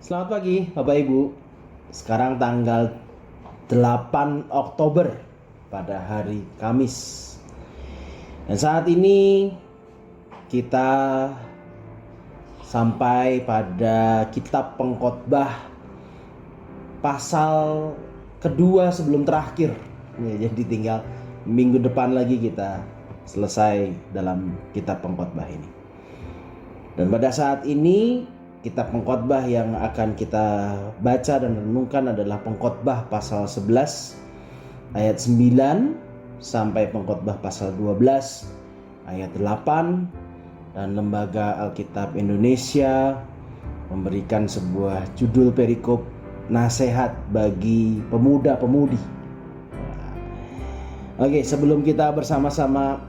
Selamat pagi Bapak Ibu. Sekarang tanggal 8 Oktober pada hari Kamis. Dan saat ini kita sampai pada kitab Pengkhotbah pasal kedua sebelum terakhir. Jadi tinggal minggu depan lagi kita selesai dalam kitab Pengkhotbah ini. Dan pada saat ini kitab Pengkhotbah yang akan kita baca dan renungkan adalah Pengkhotbah pasal 11 ayat 9 sampai Pengkhotbah pasal 12 ayat 8, dan Lembaga Alkitab Indonesia memberikan sebuah judul perikop nasihat bagi pemuda-pemudi. Oke, sebelum kita bersama-sama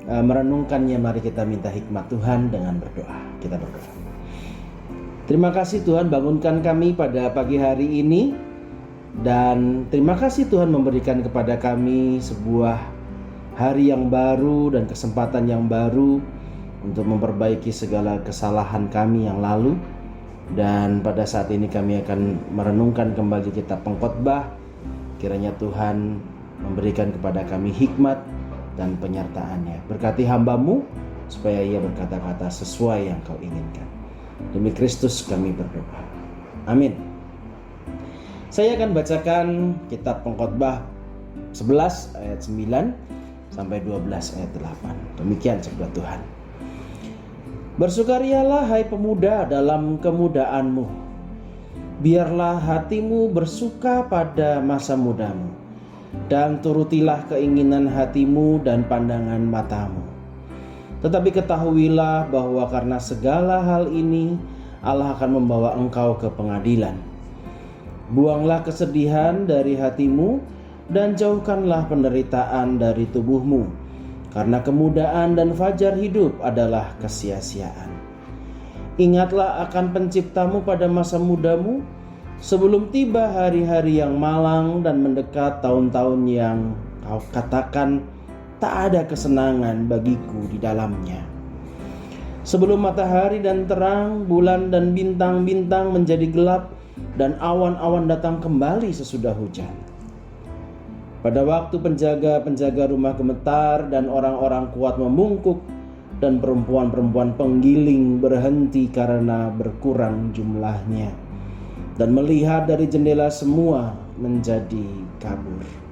merenungkannya, mari kita minta hikmat Tuhan dengan berdoa. Kita berdoa. Terima kasih Tuhan, bangunkan kami pada pagi hari ini. Dan terima kasih Tuhan memberikan kepada kami sebuah hari yang baru dan kesempatan yang baru untuk memperbaiki segala kesalahan kami yang lalu. Dan pada saat ini kami akan merenungkan kembali kitab Pengkhotbah. Kiranya Tuhan memberikan kepada kami hikmat dan penyertaannya. Berkati hamba-Mu supaya ia berkata-kata sesuai yang Kau inginkan. Demi Kristus kami berdoa. Amin. Saya akan bacakan kitab Pengkhotbah 11 ayat 9 sampai 12 ayat 8. Demikian sabda Tuhan. Bersukarialah hai pemuda dalam kemudaanmu. Biarlah hatimu bersuka pada masa mudamu, dan turutilah keinginan hatimu dan pandangan matamu. Tetapi ketahuilah bahwa karena segala hal ini Allah akan membawa engkau ke pengadilan. Buanglah kesedihan dari hatimu dan jauhkanlah penderitaan dari tubuhmu, karena kemudaan dan fajar hidup adalah kesia-siaan. Ingatlah akan penciptamu pada masa mudamu, sebelum tiba hari-hari yang malang dan mendekat tahun-tahun yang kau katakan, tak ada kesenangan bagiku di dalamnya. Sebelum matahari dan terang, bulan dan bintang-bintang menjadi gelap, dan awan-awan datang kembali sesudah hujan. Pada waktu penjaga-penjaga rumah gemetar dan orang-orang kuat membungkuk, dan perempuan-perempuan penggiling berhenti karena berkurang jumlahnya, dan melihat dari jendela semua menjadi kabur.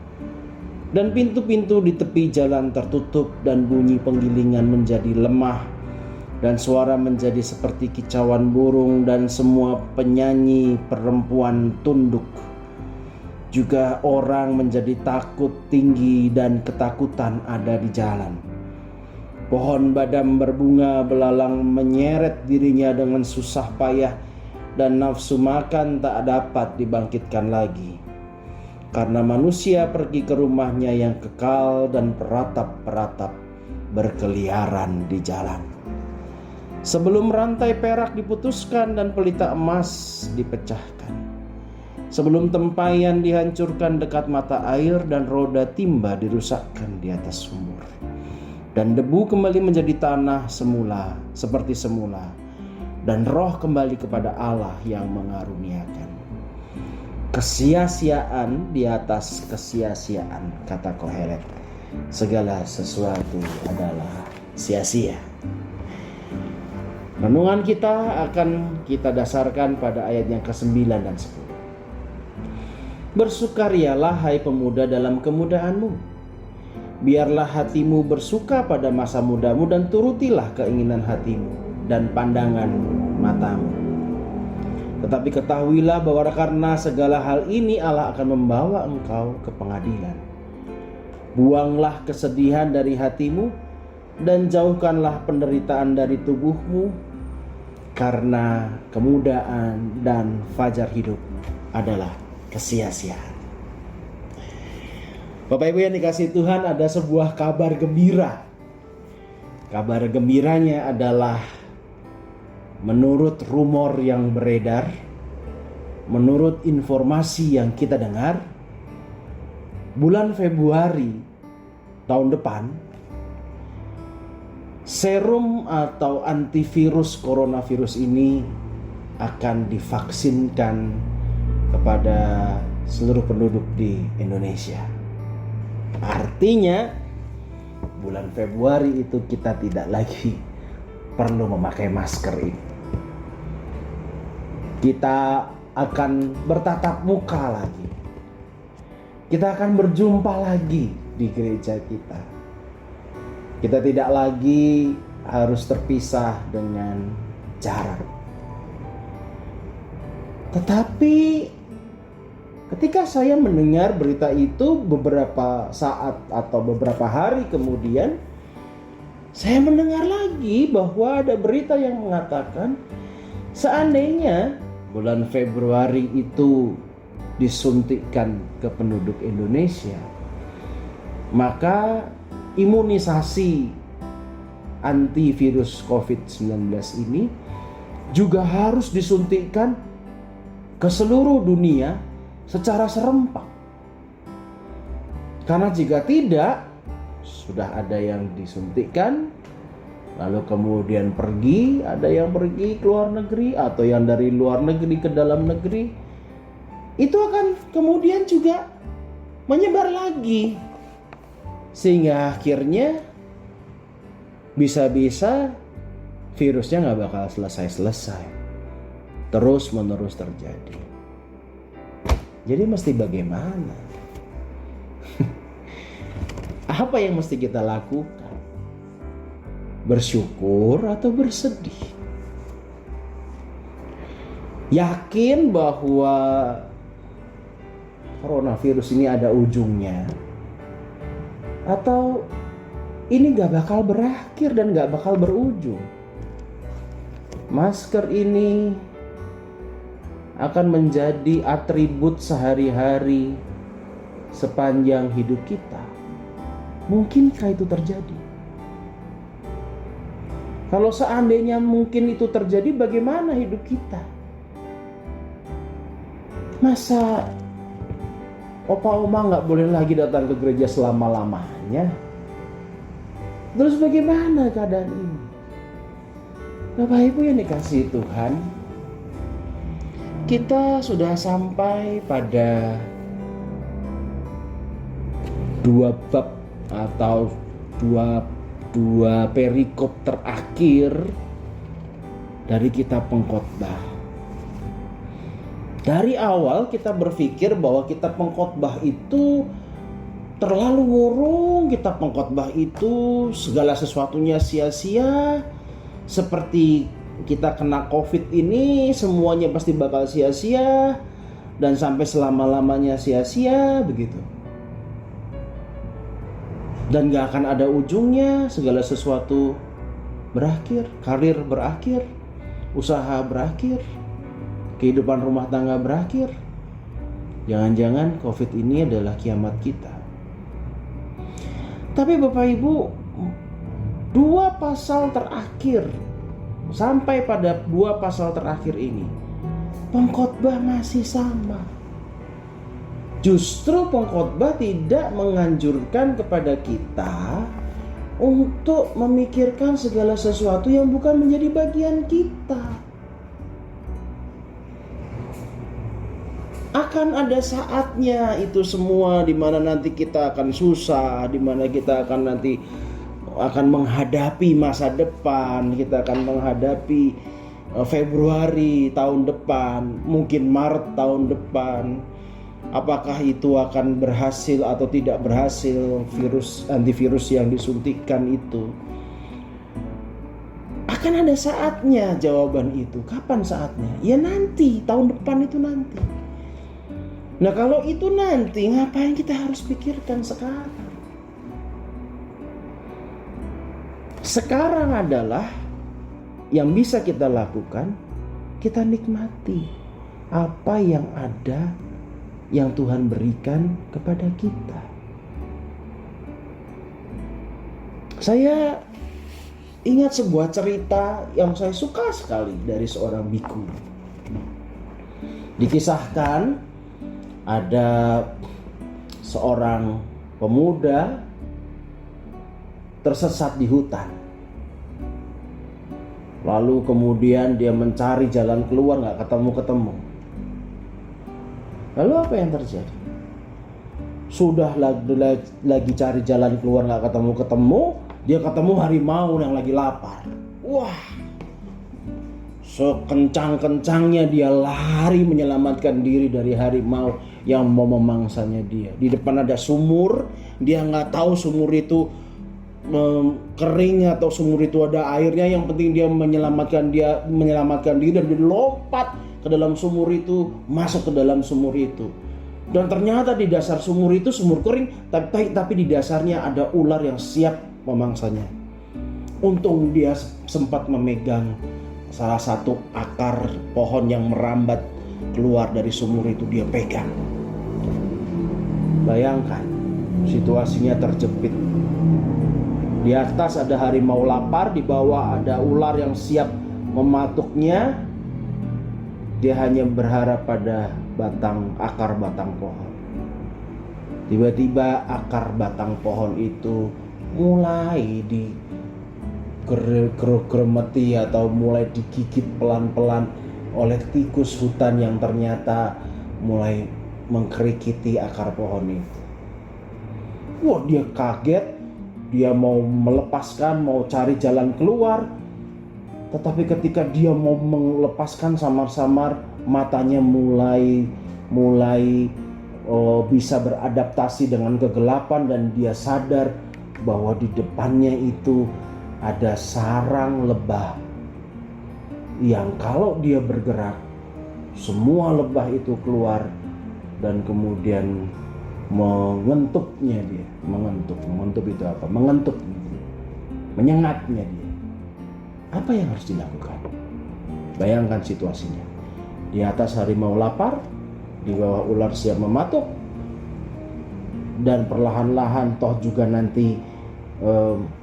Dan pintu-pintu di tepi jalan tertutup, dan bunyi penggilingan menjadi lemah, dan suara menjadi seperti kicauan burung, dan semua penyanyi perempuan tunduk. Juga orang menjadi takut tinggi, dan ketakutan ada di jalan. Pohon badam berbunga belalang menyeret dirinya dengan susah payah, dan nafsu makan tak dapat dibangkitkan lagi. Karena manusia pergi ke rumahnya yang kekal, dan peratap-peratap berkeliaran di jalan. Sebelum rantai perak diputuskan dan pelita emas dipecahkan. Sebelum tempayan dihancurkan dekat mata air, dan roda timba dirusakkan di atas sumur. Dan debu kembali menjadi tanah semula, seperti semula. Dan roh kembali kepada Allah yang mengaruniakan. Kesia-siaan di atas kesia-siaan, kata Kohelet. Segala sesuatu adalah sia-sia. Renungan kita akan kita dasarkan pada ayat yang ke-9 dan 10. Bersukarialah hai pemuda dalam kemudaanmu. Biarlah hatimu bersuka pada masa mudamu, dan turutilah keinginan hatimu dan pandangan matamu. Tetapi ketahuilah bahwa karena segala hal ini Allah akan membawa engkau ke pengadilan. Buanglah kesedihan dari hatimu dan jauhkanlah penderitaan dari tubuhmu, karena kemudaan dan fajar hidup adalah kesia-siaan. Bapak Ibu yang dikasihi Tuhan, ada sebuah kabar gembira. Kabar gembiranya adalah menurut rumor yang beredar, menurut informasi yang kita dengar, bulan Februari tahun depan, serum atau antivirus coronavirus ini akan divaksinkan kepada seluruh penduduk di Indonesia. Artinya bulan Februari itu kita tidak lagi perlu memakai masker ini. Kita akan bertatap muka lagi. Kita akan berjumpa lagi di gereja kita. Kita tidak lagi harus terpisah dengan jarak. Tetapi ketika saya mendengar berita itu beberapa saat atau beberapa hari kemudian, saya mendengar lagi bahwa ada berita yang mengatakan seandainya bulan Februari itu disuntikkan ke penduduk Indonesia, maka imunisasi antivirus COVID-19 ini juga harus disuntikkan ke seluruh dunia secara serempak. Karena jika tidak, sudah ada yang disuntikkan, lalu kemudian pergi, ada yang pergi ke luar negeri, atau yang dari luar negeri ke dalam negeri, itu akan kemudian juga menyebar lagi. Sehingga akhirnya bisa-bisa virusnya gak bakal selesai-selesai, terus menerus terjadi. Jadi mesti bagaimana? Apa yang mesti kita lakukan? Bersyukur atau bersedih? Yakin bahwa coronavirus ini ada ujungnya? Atau ini gak bakal berakhir dan gak bakal berujung? Masker ini akan menjadi atribut sehari-hari sepanjang hidup kita. Mungkinkah itu terjadi? Kalau seandainya mungkin itu terjadi, bagaimana hidup kita? Masa opa-oma gak boleh lagi datang ke gereja selama-lamanya? Terus bagaimana keadaan ini? Bapak Ibu yang dikasihi Tuhan, kita sudah sampai pada dua bab atau dua perikop terakhir dari kitab Pengkhotbah. Dari awal kita berpikir bahwa kitab Pengkhotbah itu terlalu murung, kitab Pengkhotbah itu segala sesuatunya sia-sia, seperti kita kena COVID ini semuanya pasti bakal sia-sia dan sampai selama-lamanya sia-sia begitu. Dan gak akan ada ujungnya, segala sesuatu berakhir, karir berakhir, usaha berakhir, kehidupan rumah tangga berakhir. Jangan-jangan COVID ini adalah kiamat kita. Tapi Bapak Ibu, dua pasal terakhir, sampai pada dua pasal terakhir ini, Pengkhotbah masih sama. Justru Pengkhotbah tidak menganjurkan kepada kita untuk memikirkan segala sesuatu yang bukan menjadi bagian kita. Akan ada saatnya itu semua, di mana nanti kita akan susah, di mana kita akan nanti akan menghadapi masa depan, kita akan menghadapi Februari tahun depan, mungkin Maret tahun depan. Apakah itu akan berhasil atau tidak berhasil antivirus yang disuntikkan itu? Akan ada saatnya jawaban itu. Kapan saatnya? Ya nanti, tahun depan itu nanti. Nah kalau itu nanti, ngapain kita harus pikirkan sekarang? Sekarang adalah yang bisa kita lakukan, kita nikmati apa yang ada, yang Tuhan berikan kepada kita. Saya ingat sebuah cerita yang saya suka sekali dari seorang biku. Dikisahkan ada seorang pemuda tersesat di hutan. Lalu kemudian dia mencari jalan keluar, gak ketemu-ketemu. Lalu apa yang terjadi? Sudah lagi cari jalan keluar gak ketemu-ketemu, dia ketemu harimau yang lagi lapar. Wah, sekencang-kencangnya dia lari menyelamatkan diri dari harimau yang mau memangsanya dia. Di depan ada sumur, dia gak tahu sumur itu kering atau sumur itu ada airnya. Yang penting dia menyelamatkan diri, dan dia lompat ke dalam sumur itu, masuk ke dalam sumur itu. Dan ternyata di dasar sumur itu sumur kering, tapi di dasarnya ada ular yang siap memangsanya. Untung dia sempat memegang salah satu akar pohon yang merambat keluar dari sumur itu, dia pegang. Bayangkan situasinya terjepit. Di atas ada harimau lapar, di bawah ada ular yang siap mematuknya. Dia hanya berharap pada akar batang pohon. Tiba-tiba akar batang pohon itu mulai digeremeti atau mulai digigit pelan-pelan oleh tikus hutan yang ternyata mulai mengkerikiti akar pohon itu. Wah, dia kaget. Dia mau melepaskan, mau cari jalan keluar. Tetapi ketika dia mau melepaskan, samar-samar matanya mulai bisa beradaptasi dengan kegelapan, dan dia sadar bahwa di depannya itu ada sarang lebah yang kalau dia bergerak, semua lebah itu keluar dan kemudian mengentuknya dia. Mengentuk itu apa? Mengentuk, menyengatnya dia. Apa yang harus dilakukan? Bayangkan situasinya. Di atas harimau lapar, di bawah ular siap mematuk, dan perlahan-lahan toh juga nanti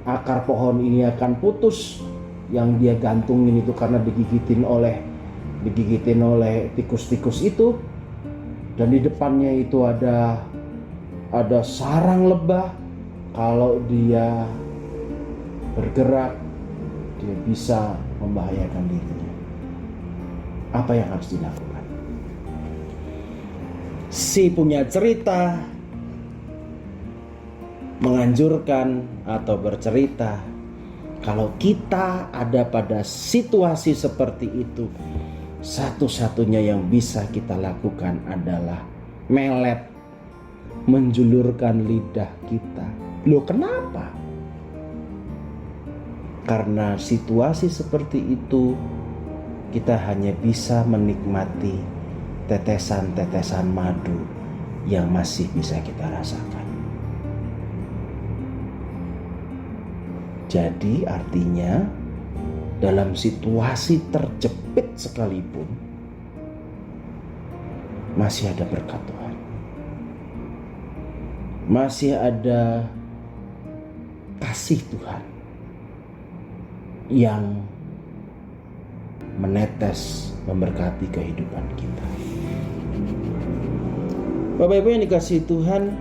akar pohon ini akan putus. Yang dia gantungin itu karena digigitin oleh tikus-tikus itu. Dan di depannya itu ada sarang lebah. Kalau dia bergerak, dia bisa membahayakan dirinya. Apa yang harus dilakukan? Si punya cerita menganjurkan atau bercerita, kalau kita ada pada situasi seperti itu, satu-satunya yang bisa kita lakukan adalah melet, menjulurkan lidah kita. Loh, kenapa? Karena situasi seperti itu kita hanya bisa menikmati tetesan-tetesan madu yang masih bisa kita rasakan. Jadi artinya dalam situasi terjepit sekalipun masih ada berkat Tuhan. Masih ada kasih Tuhan yang menetes memberkati kehidupan kita. Bapak Ibu yang dikasihi Tuhan,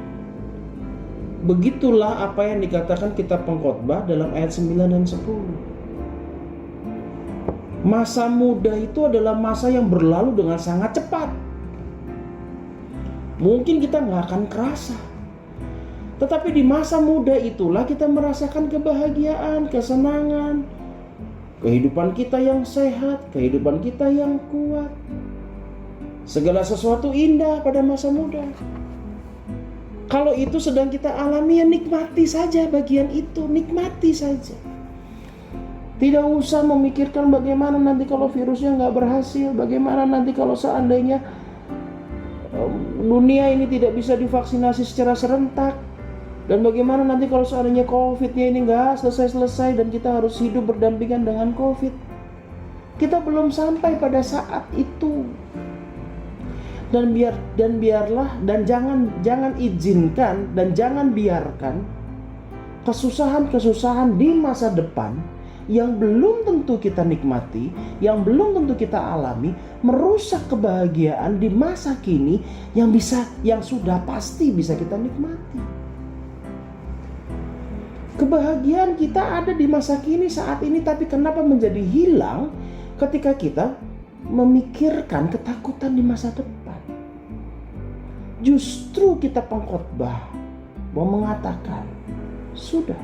begitulah apa yang dikatakan kitab Pengkhotbah dalam ayat 9 dan 10. Masa muda itu adalah masa yang berlalu dengan sangat cepat. Mungkin kita gak akan kerasa, tetapi di masa muda itulah kita merasakan kebahagiaan, kesenangan, kehidupan kita yang sehat, kehidupan kita yang kuat. Segala sesuatu indah pada masa muda. Kalau itu sedang kita alami, ya nikmati saja bagian itu, nikmati saja. Tidak usah memikirkan bagaimana nanti kalau virusnya nggak berhasil, bagaimana nanti kalau seandainya dunia ini tidak bisa divaksinasi secara serentak, dan bagaimana nanti kalau seandainya COVID-nya ini nggak selesai-selesai dan kita harus hidup berdampingan dengan COVID. Kita belum sampai pada saat itu. Dan jangan izinkan dan jangan biarkan kesusahan-kesusahan di masa depan yang belum tentu kita nikmati, yang belum tentu kita alami, merusak kebahagiaan di masa kini yang sudah pasti bisa kita nikmati. Kebahagiaan kita ada di masa kini saat ini, tapi kenapa menjadi hilang ketika kita memikirkan ketakutan di masa depan? Justru kita pengkhotbah mau mengatakan, sudah,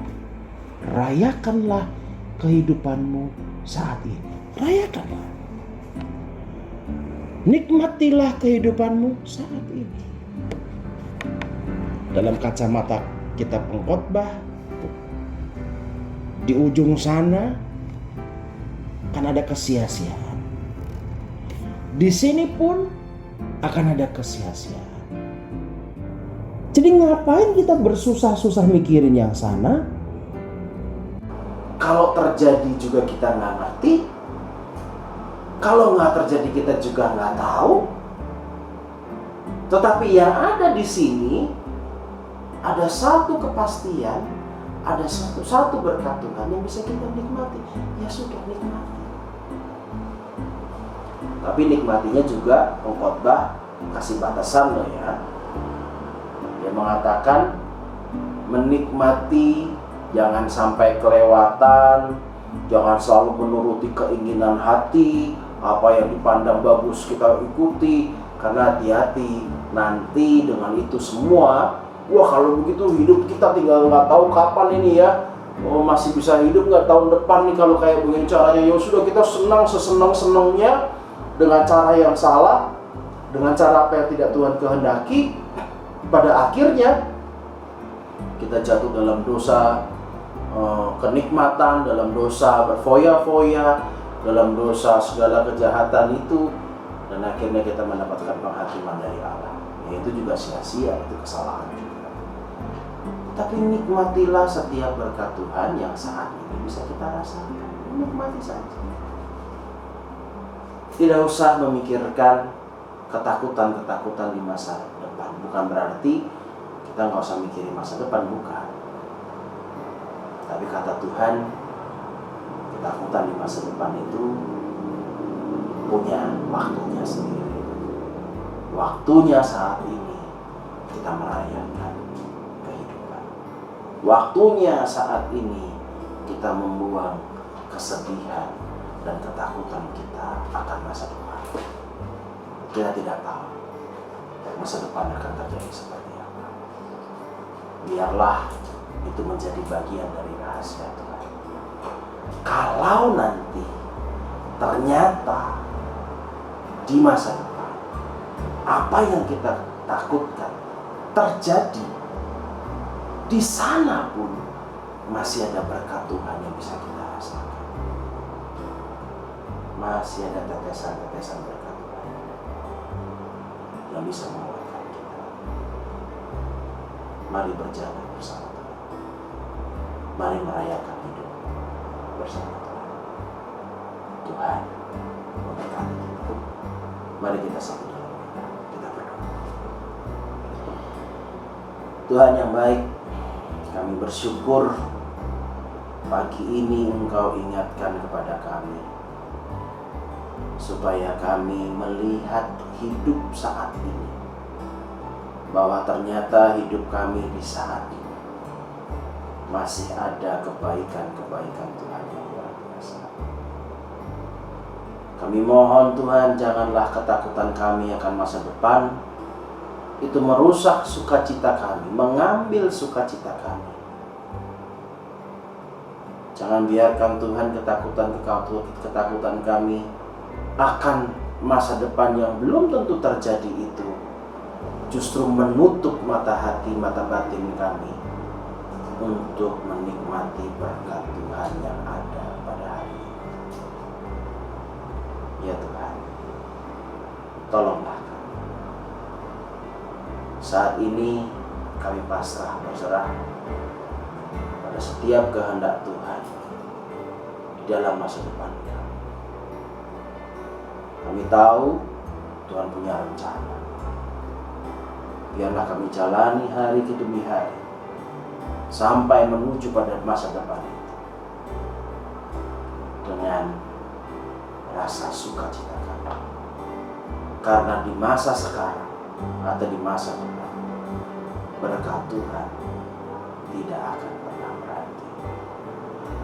rayakanlah kehidupanmu saat ini. Rayakanlah. Nikmatilah kehidupanmu saat ini. Dalam kacamata kita pengkhotbah, di ujung sana akan ada kesia-siaan. Di sini pun akan ada kesia-siaan. Jadi ngapain kita bersusah-susah mikirin yang sana? Kalau terjadi juga kita nggak ngerti. Kalau nggak terjadi kita juga nggak tahu. Tetapi yang ada di sini ada satu kepastian, ada satu berkat Tuhan yang bisa kita nikmati. Ya sudah, nikmati. Tapi nikmatinya juga pengkhotbah kasih batasan loh ya. Dia mengatakan menikmati jangan sampai kelewatan, jangan selalu menuruti keinginan hati, apa yang dipandang bagus kita ikuti, karena hati-hati nanti dengan itu semua, wah kalau begitu hidup kita tinggal nggak tahu kapan ini ya, masih bisa hidup nggak tahun depan nih kalau kayak begini caranya. Ya sudah, kita senang sesenang-senangnya dengan cara yang salah, dengan cara apa yang tidak Tuhan kehendaki. Pada akhirnya kita jatuh dalam dosa kenikmatan, dalam dosa berfoya-foya, dalam dosa segala kejahatan itu, dan akhirnya kita mendapatkan penghakiman dari Allah. Ya, itu juga sia-sia, itu kesalahan juga. Tapi nikmatilah setiap berkat Tuhan yang saat ini bisa kita rasakan. Nikmati saja. Tidak usah memikirkan ketakutan-ketakutan di masa depan. Bukan berarti kita nggak usah mikirin masa depan, bukan. Tapi kata Tuhan, ketakutan di masa depan itu punya waktunya sendiri. Waktunya saat ini kita merayakan kehidupan. Waktunya saat ini kita membuang kesedihan dan ketakutan kita akan masa depan. Kita tidak tahu masa depan akan terjadi seperti apa. Biarlah itu menjadi bagian dari rahasia Tuhan. Kalau nanti ternyata di masa depan apa yang kita takutkan terjadi, di sana pun masih ada berkat Tuhan yang bisa kita rasakan. Masih ada tetesan-tetesan berkat Tuhan yang bisa menguatkan kita. Mari berjalan bersama Tuhan. Mari merayakan hidup bersama Tuhan. Tuhan memberkati kita. Mari kita satu dalam kita berdoa. Tuhan yang baik, kami bersyukur pagi ini Engkau ingatkan kepada kami supaya kami melihat hidup saat ini, bahwa ternyata hidup kami di saat ini masih ada kebaikan-kebaikan Tuhan yang luar biasa. Kami mohon Tuhan, janganlah ketakutan kami akan masa depan itu merusak sukacita kami, mengambil sukacita kami. Jangan biarkan Tuhan ketakutan kami akan masa depan yang belum tentu terjadi itu justru menutup mata hati, mata batin kami untuk menikmati berkat Tuhan yang ada pada hari ini. Ya Tuhan, tolonglah kami. Saat ini kami pasrah berserah pada setiap kehendak Tuhan di dalam masa depan kami. Kami tahu Tuhan punya rencana. Biarlah kami jalani hari demi hari sampai menuju pada masa depan itu dengan rasa sukacita kami. Karena di masa sekarang atau di masa depan berkat Tuhan tidak akan pernah berhenti.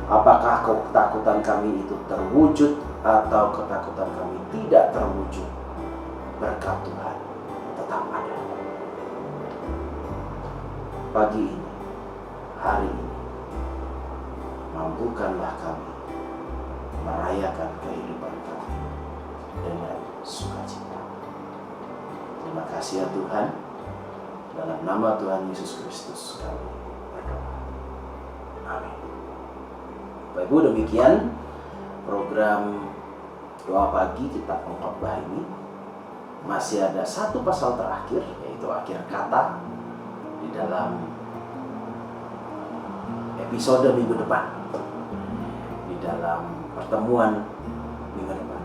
Apakah ketakutan kami itu terwujud atau ketakutan kami tidak terwujud, berkat Tuhan tetap ada. Pagi ini, hari ini, mampukanlah kami merayakan kehidupan kami dengan sukacita. Terima kasih ya Tuhan. Dalam nama Tuhan Yesus Kristus kami berdoa. Amin. Bapak Ibu, demikian program doa pagi kitab pengkhotbah ini. Masih ada satu pasal terakhir, yaitu akhir kata di dalam episode minggu depan, di dalam pertemuan minggu depan.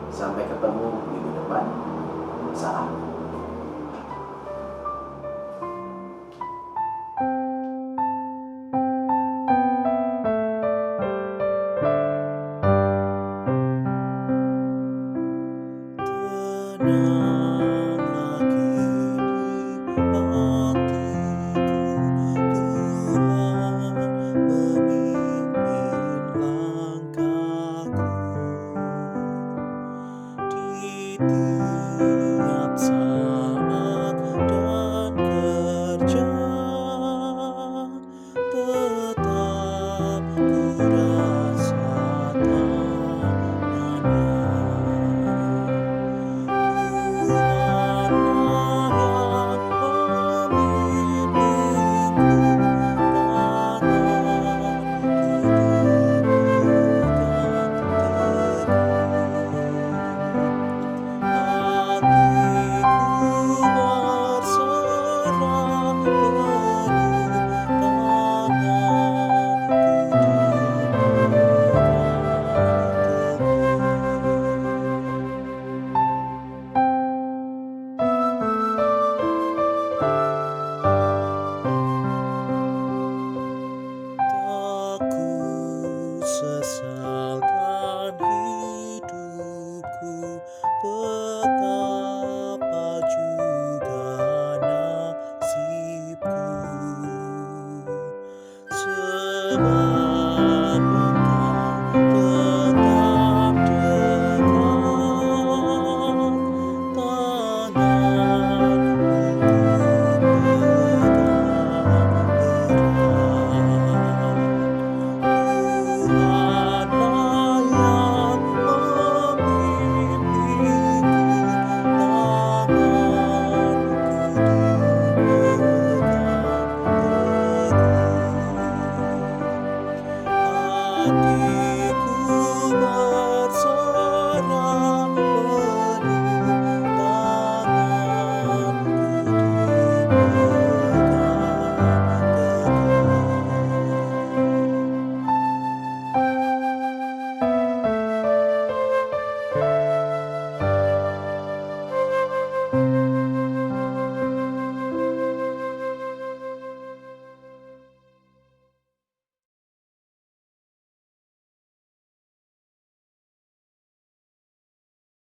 Sampai ketemu minggu depan. Salam. Tenang lagi di hatiku, Tuhan memimpin langkahku di